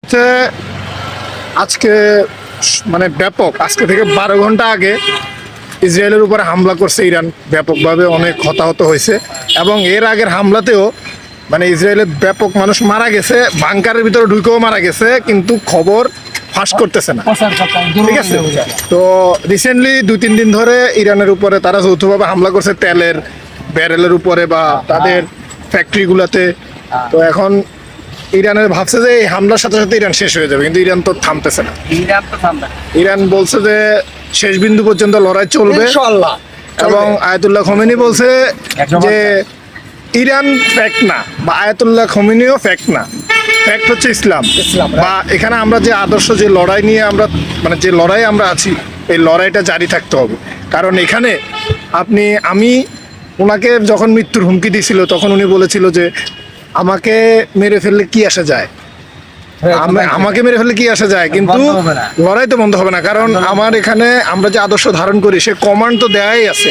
হচ্ছে আজকে মানে ব্যাপক আজকে থেকে 12 ঘন্টা আগে ইসরায়েলের উপরে হামলা করছে ইরান, ব্যাপকভাবে অনেক হতাহত হয়েছে। এবং এর আগের হামলাতেও মানে ইসরায়েলের ব্যাপক মানুষ মারা গেছে, বাংকারের ভিতরে ঢুকেও মারা গেছে, কিন্তু খবর ফাঁস করতেছে না। ঠিক আছে, তো রিসেন্টলি 2-3 দিন ধরে ইরানের উপরে তারা যৌথভাবে হামলা করছে তেলের ব্যারেলের উপরে বা তাদের ফ্যাক্টরিগুলোতে। তো এখন ইরানের ভাবছে যে এই হামলার সাথে সাথে ইরান শেষ হয়ে যাবে, কিন্তু ইরান তো থামতেছে না। ইরান বলছে যে শেষ বিন্দু পর্যন্ত লড়াই চলবে এবং আয়াতুল্লাহ খোমেনি বলছে যে ইরান ফ্যাক্ট না, বা আয়াতুল্লাহ খোমেনিও ফ্যাক্ট না, ফ্যাক্ট হচ্ছে ইসলাম। বা এখানে আমরা যে আদর্শ, যে লড়াই নিয়ে আমরা মানে যে লড়াই আমরা আছি, এই লড়াইটা জারি থাকতে হবে। কারণ এখানে আমি ওনাকে যখন মৃত্যুর হুমকি দিয়েছিল তখন উনি বলেছিল যে আমাকে মেরে ফেললে কি আসা যায়, আমাকে মেরে ফেললে কি আসা যায়, কিন্তু লড়াই তো বন্ধ হবে না। কারণ আমার এখানে আমরা যে আদর্শ ধারণ করি সে কমান্ড তো দেয়াই আছে,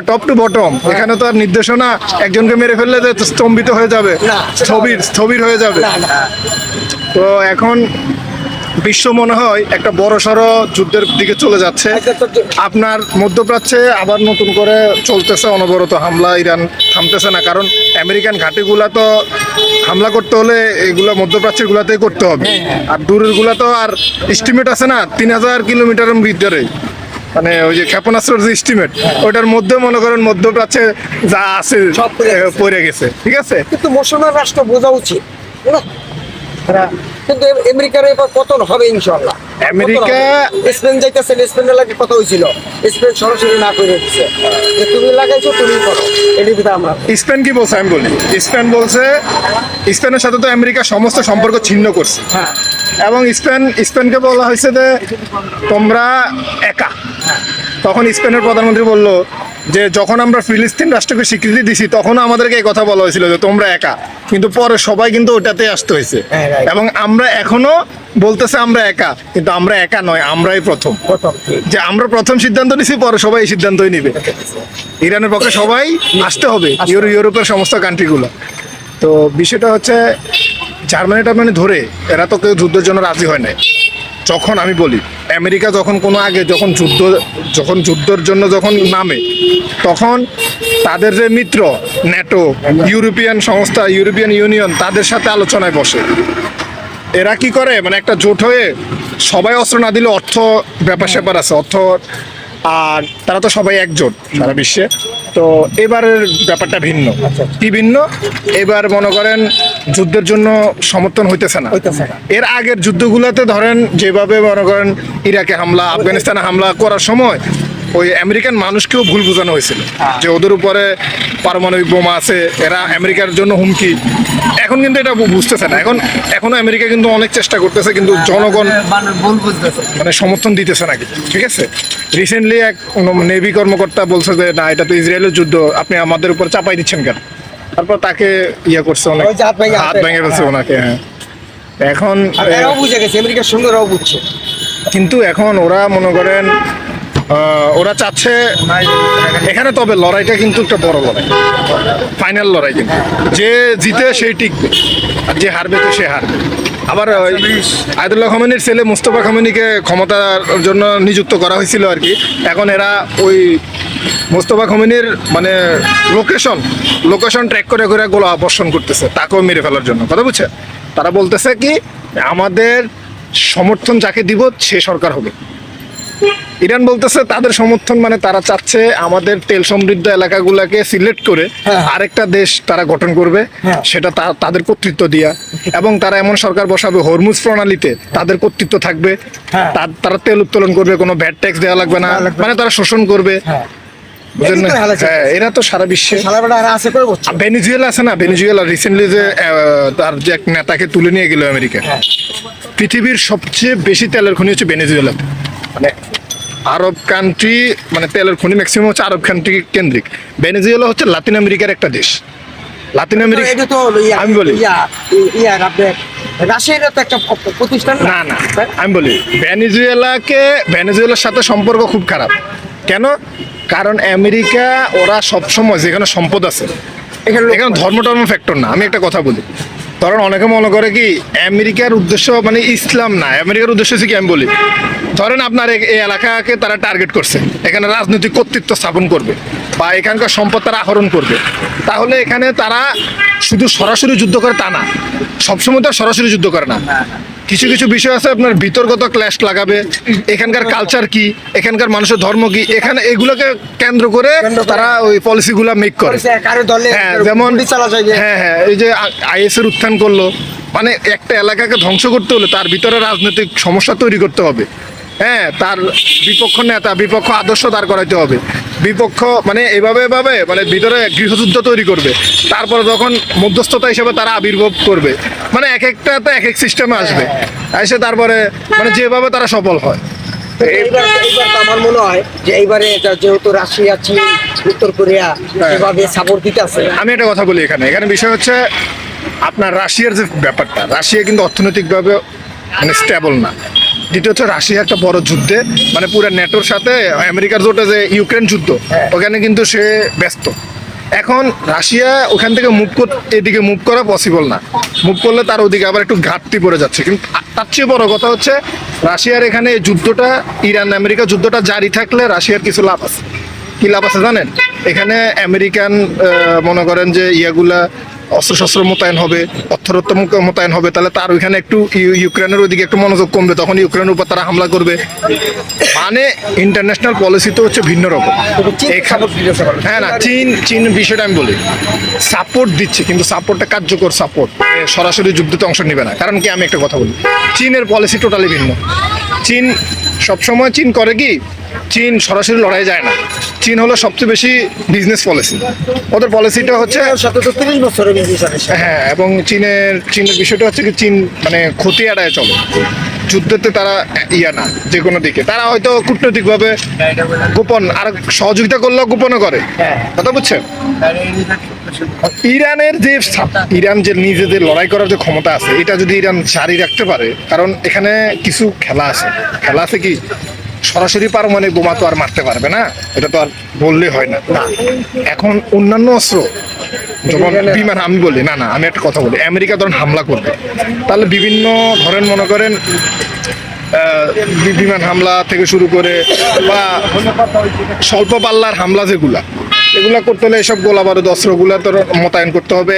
টপ টু বটম। এখানে তো আর নির্দেশনা একজনকে মেরে ফেললে যে স্তম্ভিত হয়ে যাবে, স্থবির হয়ে যাবে। তো এখন বিশ্ব মনে হয় একটা বড়সড় যুদ্ধের দিকে চলে যাচ্ছে। আপনার মধ্যপ্রাচ্যে আবার নতুন করে চলতেছে অনবরত হামলা, ইরান থামতেছে না। কারণ আমেরিকান ঘাঁটিগুলা তো হামলা করতে হলে এগুলো মধ্যপ্রাচ্যের গুলাতেই করতে হবে, আর দূরের গুলা তো আর এস্টিমেট আছে না 3000 কিলোমিটারের ভিতরে, মানে ওই যে ক্ষেপণাস্ত্রের যে এস্টিমেট, ওটার মধ্যে মনে করেন মধ্যপ্রাচ্যে যা আছে সব পড়ে গেছে। ঠিক আছে, কিন্তু মুসলমান রাষ্ট্র বোঝা উচিত, কিন্তু আমেরিকার এবার পতন হবে ইনশাআল্লাহ। আমেরিকা স্পেন যাইতেছে, স্পেনের লাগে কথা হয়েছিল, স্পেন সরাসরি না করে দিচ্ছে যে তুমি লাগাইছো তুমি করো, এর ভিতরে আমরা। স্পেন কি বলছে আমি বলি, স্পেন বলছে স্পেনের সাথে তো আমেরিকা সমস্ত সম্পর্ক ছিন্ন করছে। হ্যাঁ, এবং স্পেনকে বলা হয়েছে যে তোমরা একা। তখন স্পেনের প্রধানমন্ত্রী বলল যে যখন আমরা ফিলিস্তিন রাষ্ট্রকে স্বীকৃতি দিছি তখন আমাদেরকে এই কথা বলা হয়েছিল যে তোমরা একা, কিন্তু পরে সবাই কিন্তু ওটাতে আসতে হয়েছে। এবং আমরা এখনো বলতেছে আমরা একা, কিন্তু আমরা একা নয়, আমরাই প্রথম। যে আমরা প্রথম সিদ্ধান্ত নিছি, পরে সবাই এই সিদ্ধান্তই নিবে। ইরানের পক্ষে সবাই আসতে হবে, ইউরোপের সমস্ত কান্ট্রিগুলো। তো বিষয়টা হচ্ছে জার্মানি ধরে এরা তো কেউ যুদ্ধের জন্য রাজি হয় নাই। যখন আমি বলি আমেরিকা যখন কোনো আগে যখন যুদ্ধের জন্য যখন নামে, তখন তাদের যে মিত্র ন্যাটো, ইউরোপিয়ান সংস্থা, ইউরোপিয়ান ইউনিয়ন, তাদের সাথে আলোচনায় বসে। এরা কি করে, মানে একটা জোট হয়ে সবাই অস্ত্র না দিলে অর্থ ব্যাপার স্যাপার আছে, অর্থ, আর তারা তো সবাই একজোট সারা বিশ্বে। তো এবারের ব্যাপারটা ভিন্ন। কি ভিন্ন? এবার মনে করেন যুদ্ধের জন্য সমর্থন হইতেছে না। এর আগের যুদ্ধগুলোতে ধরেন যেভাবে মনে করেন ইরাকে হামলা, আফগানিস্তানে হামলা করার সময় ওই আমেরিকান মানুষকেও ভুল বোঝানো হয়েছিল যে ওদের উপরে পারমাণবিক বোমা আছে, এরা আমেরিকার জন্য হুমকি। এখন কিন্তু এটা বুঝতেছে না। এখনো আমেরিকা কিন্তু অনেক চেষ্টা করতেছে, কিন্তু জনগণ মানে সমর্থন দিতেছে না কিছু। ঠিক আছে, রিসেন্টলি এক নেভি কর্মকর্তা বলছে যে না, এটা তো ইসরায়েলের যুদ্ধ, আপনি আমাদের উপর চাপাই দিচ্ছেন কেন। তারপর তাকে ইয়ে করছে, অনেক হাত ভেঙে ফেলছে ওনাকে। হ্যাঁ, এখন বুঝে গেছে আমেরিকার সঙ্গে ওরাও বুঝছে, কিন্তু এখন ওরা মনে করেন ওরা চাচ্ছে এখানে, তবে লড়াইটা কিন্তু একটা বড় লড়াই, ফাইনাল লড়াই। কিন্তু যে জিতে সেই টিকবে, আর যে হারবে তো সে হারবে। আবার আয়াতুল্লাহ খোমেনির ছেলে মুস্তফা খোমেনিকে ক্ষমতার জন্য নিযুক্ত করা হয়েছিল আর কি। এখন এরা ওই মুস্তফা খোমেনির মানে লোকেশন ট্র্যাক করে করে গোলা বর্ষণ করতেছে, তাকেও মেরে ফেলার জন্য। কথা বুঝছে, তারা বলতেছে কি আমাদের সমর্থন যাকে দিব সে সরকার হবে। ইরান বলতেছে তাদের সমর্থন মানে তারা চাচ্ছে আমাদের তেল সমৃদ্ধ এলাকাগুলোকে সিলেক্ট করে আরেকটা দেশ তারা গঠন করবে, সেটা তাদের কর্তৃত্ব দিয়া, এবং তারা এমন সরকার বসাবে হরমুজ প্রণালীতে তাদের কর্তৃত্ব থাকবে। তারা তেল উত্তোলন করবে, কোনো ভ্যাট ট্যাক্স দেওয়া লাগবে না, মানে তারা শোষণ করবে। এরা তো সারা বিশ্বে ভেনেজুয়েলা আছে না, ভেনেজুয়েলা রিসেন্টলি যে তার যে এক নেতাকে তুলে নিয়ে গেল আমেরিকা। পৃথিবীর সবচেয়ে বেশি তেলের খনি হচ্ছে ভেনেজুয়েলা। মানে আরব কান্ট্রি, মানে তেলের খনি ম্যাক্সিমাম হচ্ছে আরব কান্ট্রি কেন্দ্রিক। ভেনেজুয়েলা হচ্ছে লাতিন আমেরিকার একটা দেশ। লাতিন আমেরিকা আমি বলি রাশিয়ার তো একটা প্রতিষ্ঠান না, আমি বলি ভেনেজুয়েলার সাথে সম্পর্ক খুব খারাপ। কেন? কারণ আমেরিকা ওরা সবসময় যেখানে সম্পদ আছে এখানে ধর্ম ফ্যাক্টর না। আমি একটা কথা বলি, ধরেন অনেকে মনে করে কি আমেরিকার উদ্দেশ্য মানে ইসলাম না, আমেরিকার উদ্দেশ্য হচ্ছে কি আমি বলি, ধরেন আপনার এই এলাকাকে তারা টার্গেট করছে, এখানে রাজনৈতিক কর্তৃত্ব স্থাপন করবে বা এখানকার সম্পদ তারা আহরণ করবে, তাহলে এখানে তারা শুধু সরাসরি যুদ্ধ করে তা না, সবসময় তো আর সরাসরি যুদ্ধ করে না। কিছু কিছু বিষয় আছে আপনার বিতর্কত ক্ল্যাশ লাগাবে, এখানকার কালচার কি, এখানকার মানুষের ধর্ম কি, এখানে এগুলোকে কেন্দ্র করে তারা ওই পলিসিগুলো মেক করে। কারো দলে হ্যাঁ যেমন গুলি চালা যায়। হ্যাঁ হ্যাঁ এই যে আইএস এর উত্থান করলো, মানে একটা এলাকাকে ধ্বংস করতে হলে তার ভিতরে রাজনৈতিক সমস্যা তৈরি করতে হবে। হ্যাঁ তার বিপক্ষ নেতা বিপক্ষ আদর্শ দাঁড় করাইতে হবে, বিপক্ষ মানে এভাবে মানে ভিতরে গৃহযুদ্ধ তৈরি করবে, তারপরে যখন মধ্যস্থতা হিসেবে তারা আবির্ভাব করবে, মানে এক একটা তো এক এক সিস্টেমে আসবে, এসে তারপরে মানে যেভাবে তারা সফল হয়। এইবার তো আমার মনে হয় যে এইবারে যেহেতু রাশিয়া, চীন, উত্তর কোরিয়া এভাবে সাপোর্ট দিতে আছে। আমি একটা কথা বলি, এখানে বিষয় হচ্ছে আপনার রাশিয়ার যে ব্যাপারটা, রাশিয়া কিন্তু অর্থনৈতিকভাবে মানে স্টেবল না। দ্বিতীয় হচ্ছে রাশিয়া একটা বড় যুদ্ধে মানে পুরো নেটোর সাথে আমেরিকার যেটা যে ইউক্রেন যুদ্ধ, ওখানে কিন্তু সে ব্যস্ত। এখন রাশিয়া ওখান থেকে এদিকে মুভ করা পসিবল না, মুভ করলে তার ওদিকে আবার একটু ঘাটতি পড়ে যাচ্ছে। কিন্তু তার চেয়ে বড় কথা হচ্ছে রাশিয়ার এখানে যুদ্ধটা, ইরান আমেরিকা যুদ্ধটা জারি থাকলে রাশিয়ার কিছু লাভ আছে। কি লাভ আছে জানেন? এখানে আমেরিকান মনে করেন যে ইয়াগুলা অস্ত্রশস্ত্র মোতায়েন হবে, অর্থরত্ব মোতায়েন হবে, তাহলে তার ওইখানে একটু ইউক্রেনের ওইদিকে একটু মনোযোগ কমবে, তখন ইউক্রেনের উপর তারা হামলা করবে। মানে ইন্টারন্যাশনাল পলিসি তো হচ্ছে ভিন্ন রকম। হ্যাঁ না, চীন বিষয়টা আমি বলি সাপোর্ট দিচ্ছে, কিন্তু সাপোর্টটা কার্যকর সাপোর্ট, সরাসরি যুদ্ধতে অংশ নেবে না। কারণ কি, আমি একটা কথা বলি, চীনের পলিসি টোটালি ভিন্ন। চীন সবসময় করে কি, চীন সরাসরি লড়াই যায় না। চীন হলো সবচেয়ে বেশি বিজনেস পলিসি, ওদের পলিসিটা হচ্ছে 30 বছরের বিজনেস। হ্যাঁ, এবং চীনের বিষয়টা হচ্ছে কি, চীন মানে ক্ষতি এড়ায় চলে, যুদ্ধতে তারা ইয়া না, যে কোনো দিকে তারা হয়তো কূটনৈতিকভাবে গোপন আর সহযোগিতা করলেও গোপনে করে, কথা বুঝছেন? ইরান যে নিজেদের লড়াই করার যে ক্ষমতা আছে, এটা যদি ইরান জারি রাখতে পারে, কারণ এখানে কিছু খেলা আছে কি, সরাসরি পারমাণবিক বোমা তো আর মারতে পারবে না, এটা তো আর বললে হয় না। এখন অন্যান্য অস্ত্র যেমন বিমান, আমি বলি না, আমি একটা কথা বলি, আমেরিকা ধরেন হামলা করবে, তাহলে বিভিন্ন ধরেন মনে করেন বিমান হামলা থেকে শুরু করে বা স্বল্প পাল্লার হামলা এগুলা করতে হলে এসব গোলা বারুদ অস্ত্রগুলা তো মোতায়েন করতে হবে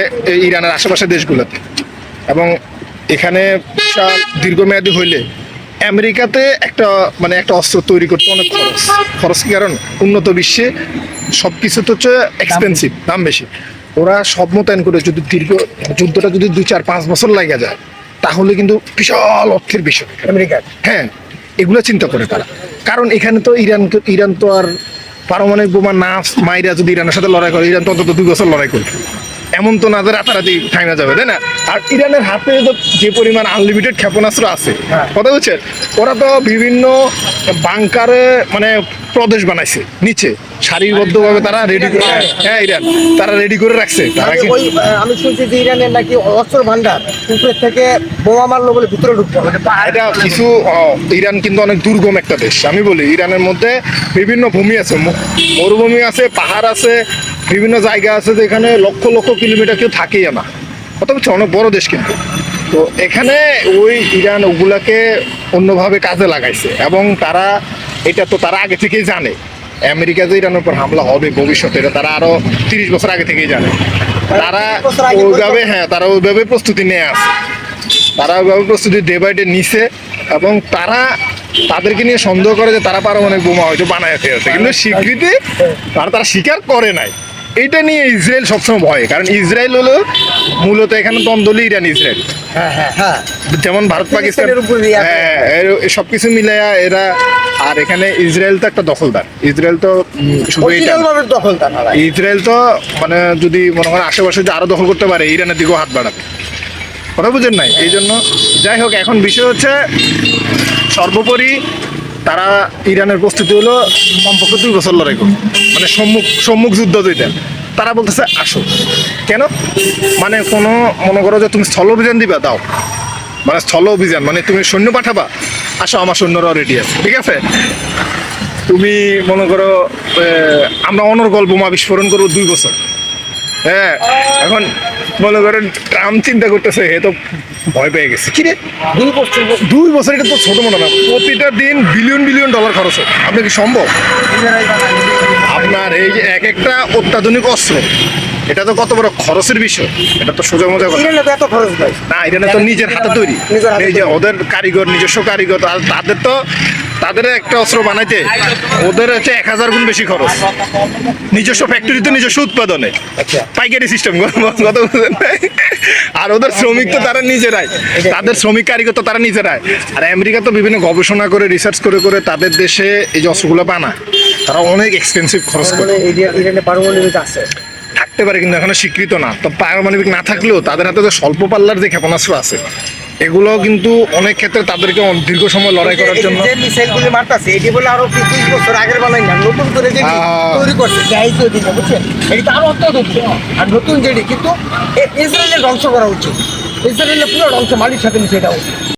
ইরানের আশেপাশে দেশগুলোতে। এবং এখানে বিশাল দীর্ঘমেয়াদী হইলে আমেরিকাতে একটা অস্ত্র তৈরি করতে অনেক খরচ কি, কারণ উন্নত বিশ্বে সব কিছু তো হচ্ছে এক্সপেন্সিভ, দাম বেশি। ওরা সব মোতায়েন করে যদি যুদ্ধটা যদি 2-4-5 বছর লাগে যায়, তাহলে কিন্তু বিশাল অর্থের বিষয় আমেরিকার। হ্যাঁ, এগুলো চিন্তা করে তারা, কারণ এখানে তো ইরান তো আর পারমাণবিক বোমা না মাইরা যদি ইরানের সাথে লড়াই করে, ইরান তো অন্তত 2 বছর লড়াই করবে, এমন তো না যে রাতারাতি থাইমা যাবে, তাই না? আর ইরানের হাতে যে পরিমাণ আনলিমিটেড ক্ষেপণাস্ত্র আছে, কথা বুঝছেন, ওরা তো বিভিন্ন বাংকারে মানে প্রদেশ বানাইছে নিচে, সারিবদ্ধভাবে তারা রেডি করে। হ্যাঁ, ইরান তারা রেডি করে রাখছে। আমি শুনছি যে ইরানের নাকি অস্ত্র ভান্ডার উপরে থেকে বোমা মারলো বলে ভিতরে ঢুকতে হবে। এটা কিছু ইরান কিন্তু অনেক দুর্গম একটা দেশ। আমি বলি ইরানের মধ্যে বিভিন্ন ভূমি আছে, মরুভূমি আছে, পাহাড় আছে, বিভিন্ন জায়গা আছে যেখানে লক্ষ লক্ষ কিলোমিটার কেউ থাকেই না, কথা বলছে, অনেক বড় দেশ কিন্তু। তো এখানে ওই ইরান ওগুলাকে অন্যভাবে কাজে লাগাইছে, এবং তারা আগে থেকেই জানে আমেরিকা যে ইরানের উপর হামলা হবে ভবিষ্যতে, এটা তারা আরো 30 বছর আগে থেকেই জানে। তারা ওইভাবে প্রস্তুতি নিয়ে আসে, তারা ওইভাবে প্রস্তুতি ডে বাই ডে নিছে, এবং তাদেরকে নিয়ে সন্দেহ করে যে তারা পারমাণবিক বোমা হয়তো বানায় ফেলছে, কিন্তু স্বীকৃতি তারা স্বীকার করে নাই। এইটা নিয়ে ইসরায়েল সবসময় ভয়, কারণ ইসরায়েল হলো মূলত এখানে দ্বন্দ্বলি ইরান ইসরায়েল, যেমন ভারত পাকিস্তান, সবকিছু মিলাইয়া এরা। আর এখানে ইসরায়েল তো একটা দখলদার, ইসরায়েল তো শুধু ইসরায়েল তো মানে যদি মনে করেন আশেপাশে যে আরো দখল করতে পারে, ইরানের দিকেও হাত বাড়াবে, কথা বুঝেন নাই? এই জন্য যাই হোক, এখন বিষয় হচ্ছে সর্বোপরি তারা ইরানের প্রস্তুতি হলো কমপক্ষে 2 বছর লড়াই করবে, মানে সম্মুখ যুদ্ধ যেটা তারা বলতেছে আসো। কেন? মানে কোনো মনে করো যে তুমি স্থল অভিযান দিবা, দাও, মানে স্থল অভিযান মানে তুমি সৈন্য পাঠাবা, আসো, আমার সৈন্যরাও রেডি আছে, ঠিক আছে? তুমি মনে করো আমরা অনর্গল বোমা বিস্ফোরণ করবো 2 বছর, হ্যাঁ, এখন মনে করেন ট্রাম্প চিন্তা করতেছে হে তো ভয় পেয়ে গেছে কি রে 2 বছর 2 বছর, এটা তো ছোট মোটো না, প্রতিটা দিন বিলিয়ন বিলিয়ন ডলার খরচ হয়, আপনার কি সম্ভব? নিজেরাই বানায়। আপনার এই যে এক একটা অত্যাধুনিক অস্ত্র, এটা তো কত বড় খরচের বিষয়, এটা তো সোজা মজা কথা ইরানে তো এত খরচ নাই। না, এটা তো নিজের হাতে তৈরি, নিজের হাতে এই যে তৈরি। ওদের কারিগর, নিজস্ব কারিগর, আর তাদের তো তাদের একটা অস্ত্র বানাইতে ওদের হচ্ছে 1000 গুণ বেশি খরচ, নিজস্ব ফ্যাক্টরিতে নিজস্ব উৎপাদনে, আচ্ছা। পাইকারি সিস্টেম কত বুঝেন নাই? আর ওদের শ্রমিক তো তারা নিজেরাই, তাদের শ্রমিক কারিগর তো তারা নিজেরাই। আর আমেরিকা তো বিভিন্ন গবেষণা করে রিসার্চ করে করে তাদের দেশে এই যে অস্ত্রগুলো বানায়, তারা অনেক এক্সপেন্সিভ খরচ করে। মানে ইরানে পারমাণবিক আছে। থাকতে পারে কিন্তু এখনো স্বীকৃত না, তো পারমাণবিক না থাকলেও তাদের হাতে যে স্বল্প পাল্লার যে ক্ষেপণাস্ত্র আছে, এগুলো কিন্তু অনেক ক্ষেত্রে তাদেরকে দীর্ঘ সময় লড়াই করার জন্য। যে মিসাইল গুলি মারতাছে এটি বলে আরো 20 বছর আগের বানাই না, নতুন করে যেটি তৈরি করছে যাই তো দিকে, বুঝছেন? এটি তো আরো অত্যন্ত আর নতুন যেটি, কিন্তু ইসরায়েলের ধ্বংস করা উচিত, ইসরায়েলের পুরো ধ্বংস মালির সাথে মিশে দেওয়া উচিত।